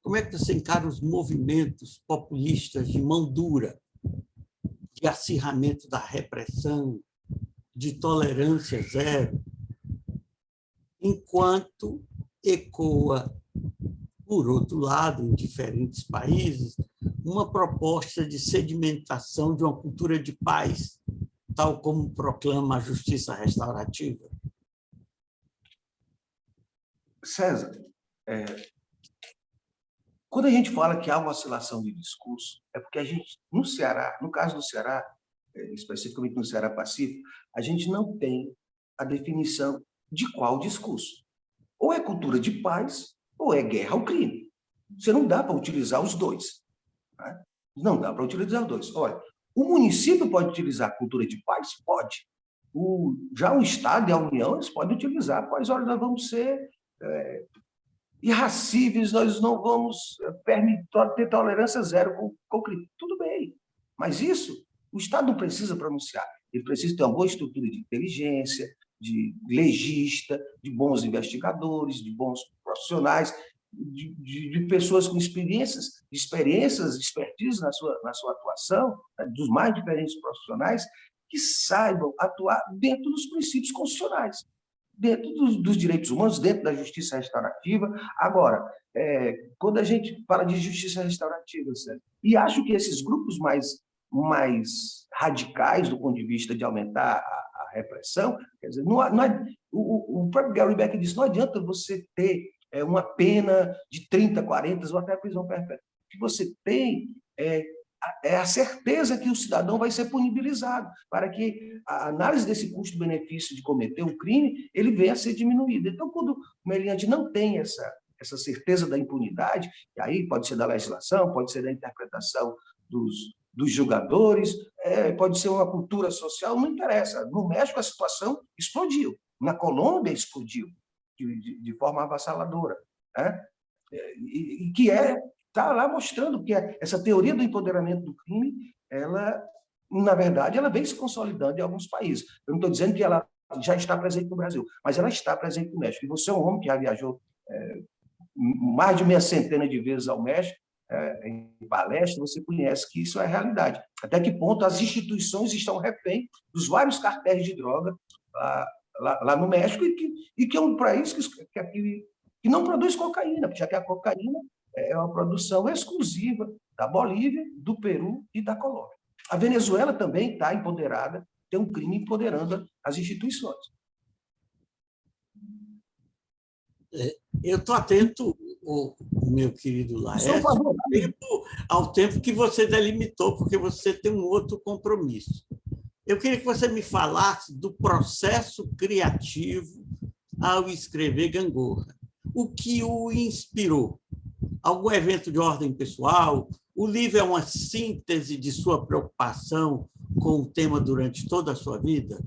como é que você encara os movimentos populistas de mão dura, de acirramento da repressão, de tolerância zero, enquanto ecoa, por outro lado, em diferentes países, uma proposta de sedimentação de uma cultura de paz, tal como proclama a justiça restaurativa? César, quando a gente fala que há uma oscilação de discurso, é porque a gente, no Ceará, no caso do Ceará, especificamente no Ceará Pacífico, a gente não tem a definição de qual discurso. Ou é cultura de paz, ou é guerra ao crime. Você não dá para utilizar os dois. Né? Não dá para utilizar os dois. Olha, o município pode utilizar a cultura de paz? Pode. Já o Estado e a União, eles podem utilizar, pois, olha, nós vamos ser irracíveis, nós não vamos ter tolerância zero com o crime. Tudo bem, mas isso o Estado não precisa pronunciar. Ele precisa ter uma boa estrutura de inteligência, de legista, de bons investigadores, de bons profissionais, de pessoas com experiências, expertise na sua atuação, né, dos mais diferentes profissionais, que saibam atuar dentro dos princípios constitucionais, dentro dos direitos humanos, dentro da justiça restaurativa. Agora, quando a gente fala de justiça restaurativa, Sérgio, e acho que esses grupos mais radicais do ponto de vista de aumentar a repressão, quer dizer, o próprio Gary Becker disse, não adianta você ter uma pena de 30, 40 ou até prisão perpétua. O que você tem é a certeza que o cidadão vai ser punibilizado, para que a análise desse custo-benefício de cometer um crime, ele venha a ser diminuída. Então, quando o meliante não tem essa certeza da impunidade, e aí pode ser da legislação, pode ser da interpretação dos julgadores, pode ser uma cultura social, não interessa. No México, a situação explodiu. Na Colômbia, explodiu de forma avassaladora. Né? E que está lá mostrando que essa teoria do empoderamento do crime, ela, na verdade, ela vem se consolidando em alguns países. Eu não estou dizendo que ela já está presente no Brasil, mas ela está presente no México. E você é um homem que já viajou mais de meia centena de vezes ao México, em palestra, você conhece que isso é realidade. Até que ponto as instituições estão refém dos vários cartéis de droga lá no México, e que é um país que não produz cocaína, já que a cocaína é uma produção exclusiva da Bolívia, do Peru e da Colômbia. A Venezuela também está empoderada, tem um crime empoderando as instituições. Eu estou atento, meu querido Laércio, ao tempo que você delimitou, porque você tem um outro compromisso. Eu queria que você me falasse do processo criativo ao escrever Gangorra. O que o inspirou? Algum evento de ordem pessoal? O livro é uma síntese de sua preocupação com o tema durante toda a sua vida?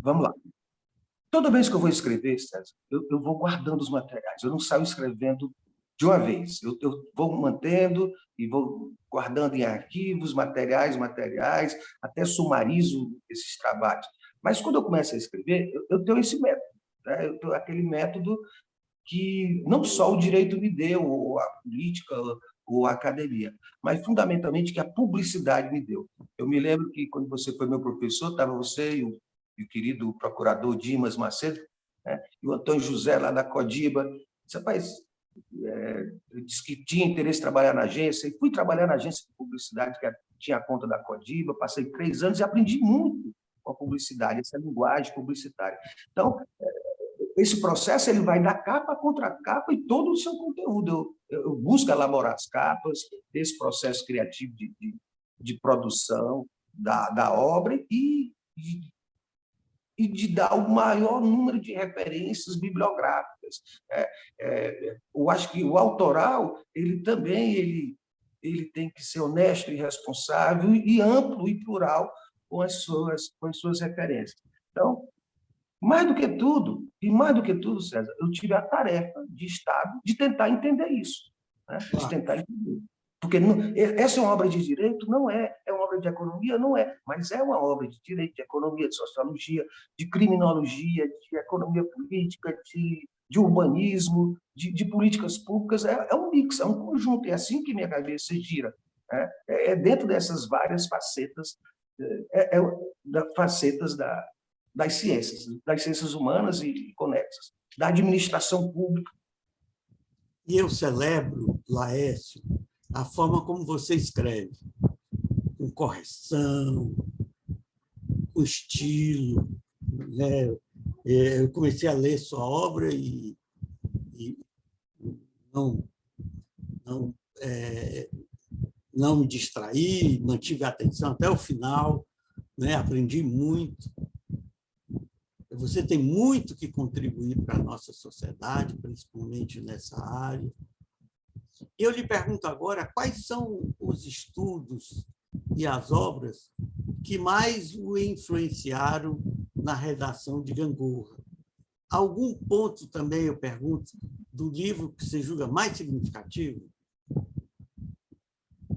Vamos lá. Toda vez que eu vou escrever, César, eu vou guardando os materiais. Eu não saio escrevendo de uma vez. Eu vou mantendo e vou guardando em arquivos, materiais, até sumarizo esses trabalhos. Mas, quando eu começo a escrever, eu tenho esse método. Né? Eu tenho aquele método que não só o direito me deu, ou a política, ou a academia, mas, fundamentalmente, que a publicidade me deu. Eu me lembro que, quando você foi meu professor, estava você e o querido procurador Dimas Macedo, né? E o Antônio José, lá da Codiba. Rapaz, eu disse que tinha interesse em trabalhar na agência, e fui trabalhar na agência de publicidade, que tinha a conta da Codiba, passei 3 anos e aprendi muito com a publicidade, essa linguagem publicitária. Então, esse processo ele vai da capa a contracapa e todo o seu conteúdo. Eu busco elaborar as capas, esse processo criativo de produção da obra e de dar o maior número de referências bibliográficas. Eu acho que o autoral, ele também ele tem que ser honesto e responsável e amplo e plural com as suas referências. Então, mais do que tudo, César, eu tive a tarefa de Estado de tentar entender isso, né? De tentar entender. Porque essa é uma obra de direito? Não é. É uma obra de economia? Não é. Mas é uma obra de direito, de economia, de sociologia, de criminologia, de economia política, de urbanismo, de políticas públicas. É um mix, é um conjunto. É assim que minha cabeça gira, né? É dentro dessas várias facetas, facetas das ciências humanas e conexas, da administração pública. E eu celebro, Laércio, a forma como você escreve, com correção, com estilo, né? Eu comecei a ler sua obra e não, não, não me distraí, mantive a atenção até o final, né? Aprendi muito. Você tem muito que contribuir para a nossa sociedade, principalmente nessa área. Eu lhe pergunto agora, quais são os estudos e as obras que mais o influenciaram na redação de Gangorra? Algum ponto também, eu pergunto, do livro que você julga mais significativo?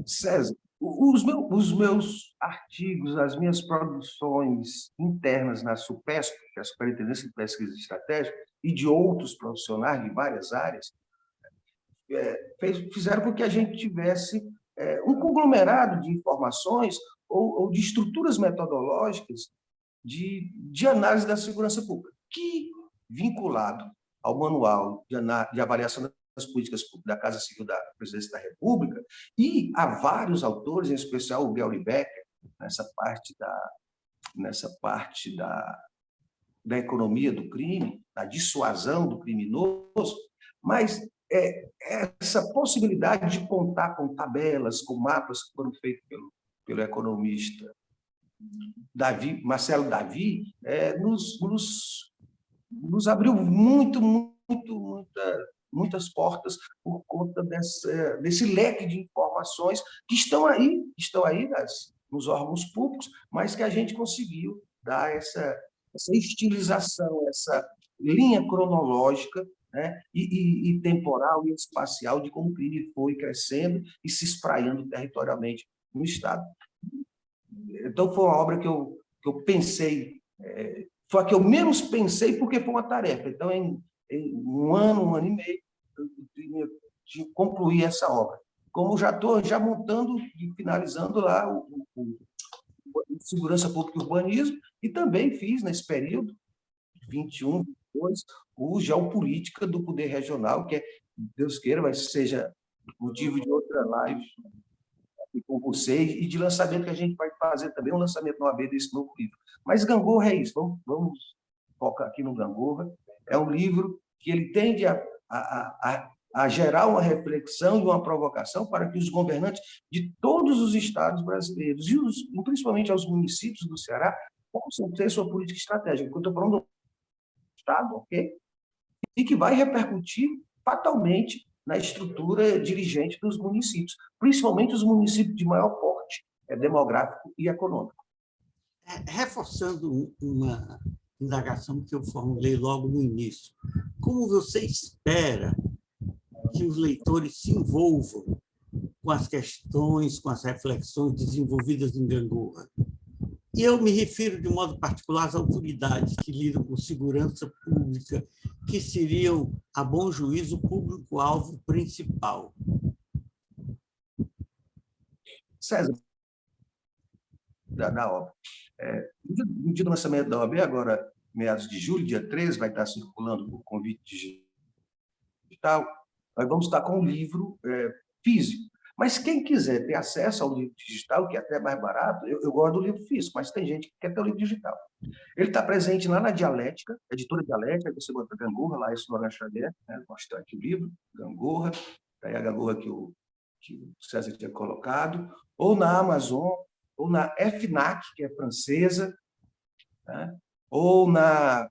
César, os meus artigos, as minhas produções internas na SUPESP, que é a Superintendência de Pesquisa Estratégica, e de outros profissionais de várias áreas, fizeram com que a gente tivesse um conglomerado de informações ou de estruturas metodológicas de análise da segurança pública, que, vinculado ao Manual de Avaliação das Políticas Públicas da Casa Civil da Presidência da República, e há vários autores, em especial o Gelry Becker, nessa parte da economia do crime, da dissuasão do criminoso, mas essa possibilidade de contar com tabelas, com mapas que foram feitos pelo economista Marcelo Davi, nos abriu muitas portas por conta desse leque de informações que estão aí nos órgãos públicos, mas que a gente conseguiu dar essa estilização, essa linha cronológica, né, e temporal e espacial de como o crime foi crescendo e se espraiando territorialmente no Estado. Então, foi uma obra que eu pensei, foi a que eu menos pensei, porque foi uma tarefa. Então, em um ano e meio, eu tinha de concluir essa obra. Como já estou montando e finalizando lá o Segurança Pública e Urbanismo, e também fiz, nesse período, 21, 22, o Geopolítica do Poder Regional, que, Deus queira, mas seja motivo de outra live com vocês, e de lançamento que a gente vai fazer também, um lançamento no AB desse novo livro. Mas Gangorra é isso, vamos focar aqui no Gangorra. É um livro que ele tende a gerar uma reflexão e uma provocação para que os governantes de todos os estados brasileiros, e principalmente aos municípios do Ceará, possam ter sua política estratégica. Eu estou falando do Estado, ok? E que vai repercutir fatalmente na estrutura dirigente dos municípios, principalmente os municípios de maior porte demográfico e econômico. Reforçando uma indagação que eu formulei logo no início, como você espera que os leitores se envolvam com as questões, com as reflexões desenvolvidas em Gangorra? E eu me refiro, de modo particular, às autoridades que lidam com segurança pública, que seriam, a bom juízo, o público-alvo principal. César, da obra. No dia do lançamento da OAB, agora, meados de julho, dia 13, vai estar circulando o convite digital, nós vamos estar com um livro físico. Mas quem quiser ter acesso ao livro digital, que é até mais barato, eu gosto do livro físico, mas tem gente que quer ter o livro digital. Ele está presente lá na Dialética, editora Dialética, você bota Gangorra, lá, esse Laurent Xavier, né, mostrar aqui o livro, Gangorra, aí a Gangorra que o César tinha colocado, ou na Amazon, ou na FNAC, que é francesa, né, ou na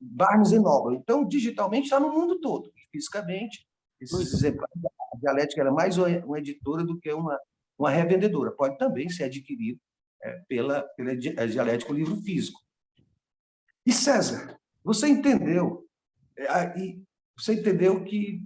Barnes & Noble. Então, digitalmente, está no mundo todo. Fisicamente, esses exemplares. A Dialética era mais uma editora do que uma revendedora. Pode também ser adquirido pela Dialética, o livro físico. E, César, você entendeu que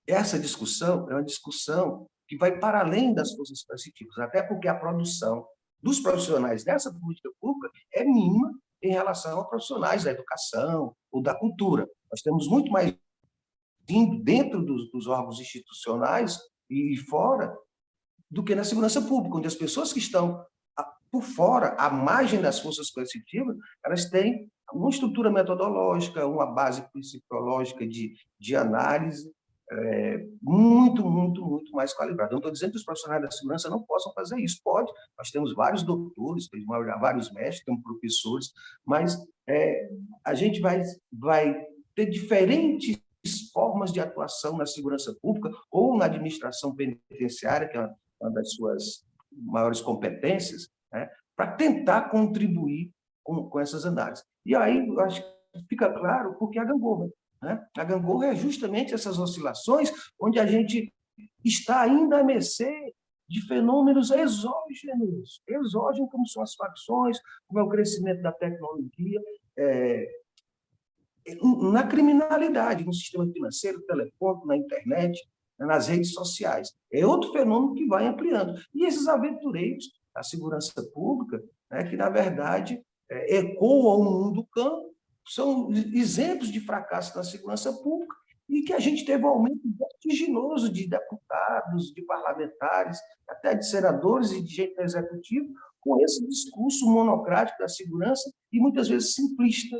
essa discussão é uma discussão que vai para além das forças coercitivas, até porque a produção dos profissionais dessa política pública é mínima em relação a profissionais da educação ou da cultura. Nós temos muito mais dentro dos órgãos institucionais e fora do que na segurança pública, onde as pessoas que estão por fora, à margem das forças coercitivas, elas têm uma estrutura metodológica, uma base psicológica de análise muito, muito, muito mais qualificada. Não estou dizendo que os profissionais da segurança não possam fazer isso. Pode, nós temos vários doutores, temos vários mestres, temos professores, mas a gente vai ter diferentes formas de atuação na segurança pública ou na administração penitenciária, que é uma das suas maiores competências, para tentar contribuir com essas análises. E aí, eu acho que fica claro porque a gangorra. A gangorra é justamente essas oscilações onde a gente está ainda à mercê de fenômenos exógenos, como são as facções, como é o crescimento da tecnologia, na criminalidade, no sistema financeiro, telefônico, na internet, nas redes sociais. É outro fenômeno que vai ampliando. E esses aventureiros da segurança pública, que, na verdade, ecoam o mundo do campo, são exemplos de fracasso na segurança pública e que a gente teve um aumento vertiginoso de deputados, de parlamentares, até de senadores e de gente do executivo, com esse discurso monocrático da segurança e muitas vezes simplista,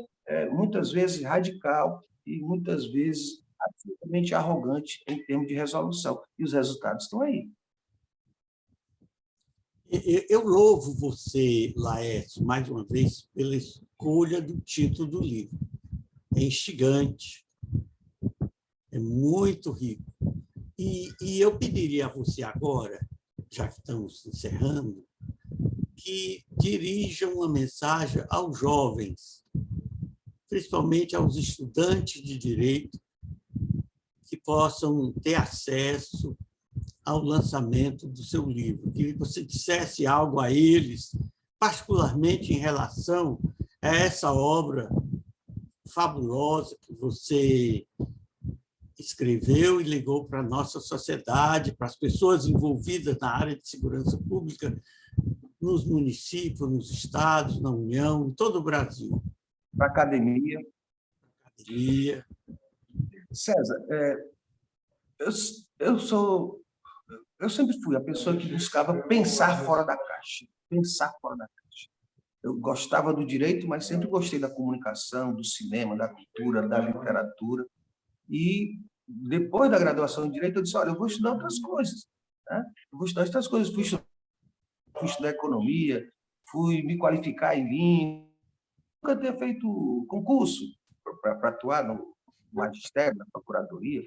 muitas vezes radical e muitas vezes absolutamente arrogante em termos de resolução. E os resultados estão aí. Eu louvo você, Laércio, mais uma vez, pela escolha do título do livro. É instigante, é muito rico. E eu pediria a você agora, já que estamos encerrando, que dirija uma mensagem aos jovens, principalmente aos estudantes de direito, que possam ter acesso ao lançamento do seu livro, que você dissesse algo a eles, particularmente em relação a essa obra fabulosa que você escreveu e ligou para a nossa sociedade, para as pessoas envolvidas na área de segurança pública, nos municípios, nos estados, na União, em todo o Brasil. Para a academia. César, eu sempre fui a pessoa que buscava pensar fora da caixa. Eu gostava do direito, mas sempre gostei da comunicação, do cinema, da cultura, da literatura. E depois da graduação em direito, eu disse, olha, eu vou estudar outras coisas. Eu vou estudar outras coisas. Fui estudar economia, fui me qualificar em língua. Nunca ter feito concurso para atuar no magistério, na procuradoria,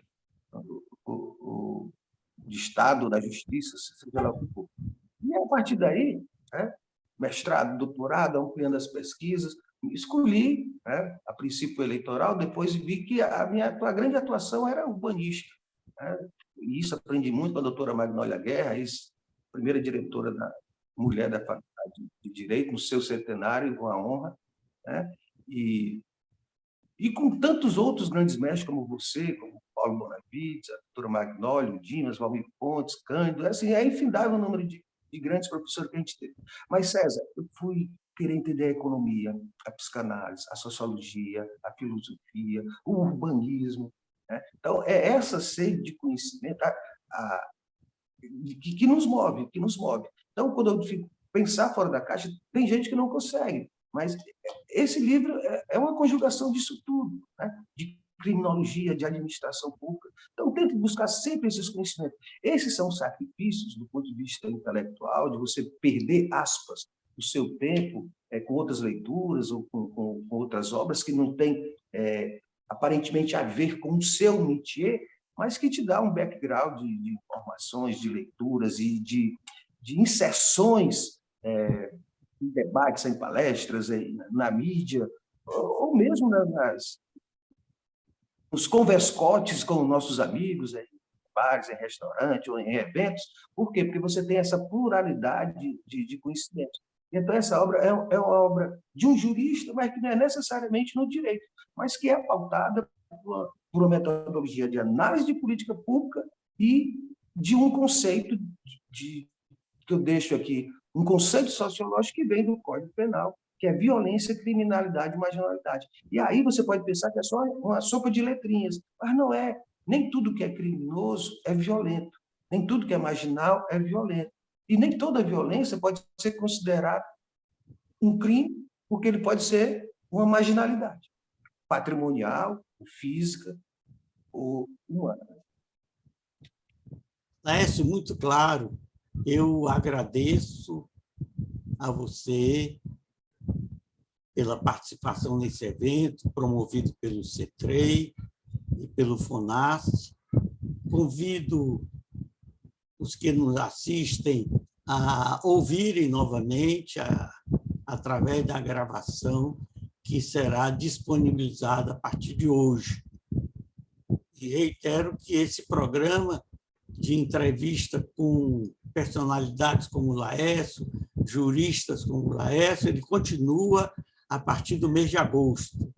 de Estado, da Justiça, seja lá o que for. E, a partir daí, mestrado, doutorado, ampliando as pesquisas, escolhi a princípio eleitoral, depois vi que a grande atuação era urbanística. E isso aprendi muito com a doutora Magnólia Guerra, primeira diretora da mulher da Faculdade de Direito, no seu centenário, com a honra. E com tantos outros grandes mestres como você, como Paulo Bonavides, a doutora Magnólia, o Dimas, Valmir Pontes, Cândido, assim, é infindável o número de grandes professores que a gente teve. Mas, César, eu fui querer entender a economia, a psicanálise, a sociologia, a filosofia, o urbanismo. Então, é essa sede de conhecimento que nos move, Então, quando eu fico pensar fora da caixa, tem gente que não consegue, mas esse livro é uma conjugação disso tudo, de criminologia, de administração pública. Então, tento buscar sempre esses conhecimentos. Esses são sacrifícios do ponto de vista intelectual, de você perder, aspas, o seu tempo com outras leituras ou com outras obras que não têm, aparentemente, a ver com o seu métier, mas que te dá um background de informações, de leituras e de inserções em debates, em palestras, na mídia, ou mesmo nos converscotes com nossos amigos, aí, em bares, em restaurantes ou em eventos. Por quê? Porque você tem essa pluralidade de conhecimentos. Então, essa obra é uma obra de um jurista, mas que não é necessariamente no direito, mas que é pautada por uma metodologia de análise de política pública e de um conceito que eu deixo aqui, um conceito sociológico que vem do Código Penal, que é violência, criminalidade e marginalidade. E aí você pode pensar que é só uma sopa de letrinhas, mas não é. Nem tudo que é criminoso é violento, nem tudo que é marginal é violento. E nem toda violência pode ser considerada um crime, porque ele pode ser uma marginalidade patrimonial, física ou humana. Laércio, muito claro. Eu agradeço a você pela participação nesse evento, promovido pelo CETREI e pelo FONAST. Convido os que nos assistem a ouvirem novamente, através da gravação, que será disponibilizada a partir de hoje. E reitero que esse programa de entrevista com personalidades como o Laércio, juristas como o Laércio, ele continua a partir do mês de agosto.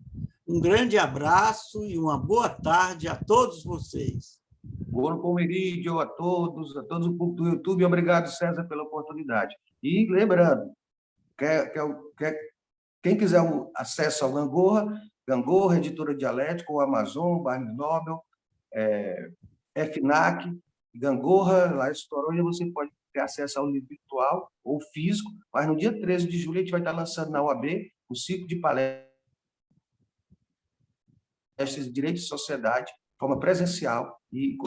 Um grande abraço e uma boa tarde a todos vocês. Bom Palmeirídio a todos o público do YouTube. Obrigado, César, pela oportunidade. E lembrando, quem quiser acesso ao Gangorra, Editora Dialética, o Amazon, Barnes Nobel, FNAC, Gangorra, Laércio Toronja, você pode ter acesso ao livro virtual ou físico, mas no dia 13 de julho a gente vai estar lançando na UAB o ciclo de palestras de Direito e Sociedade, de forma presencial e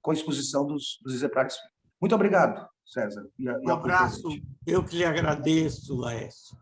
com exposição dos exemplares. Muito obrigado, César. Um abraço, eu que lhe agradeço, Laércio.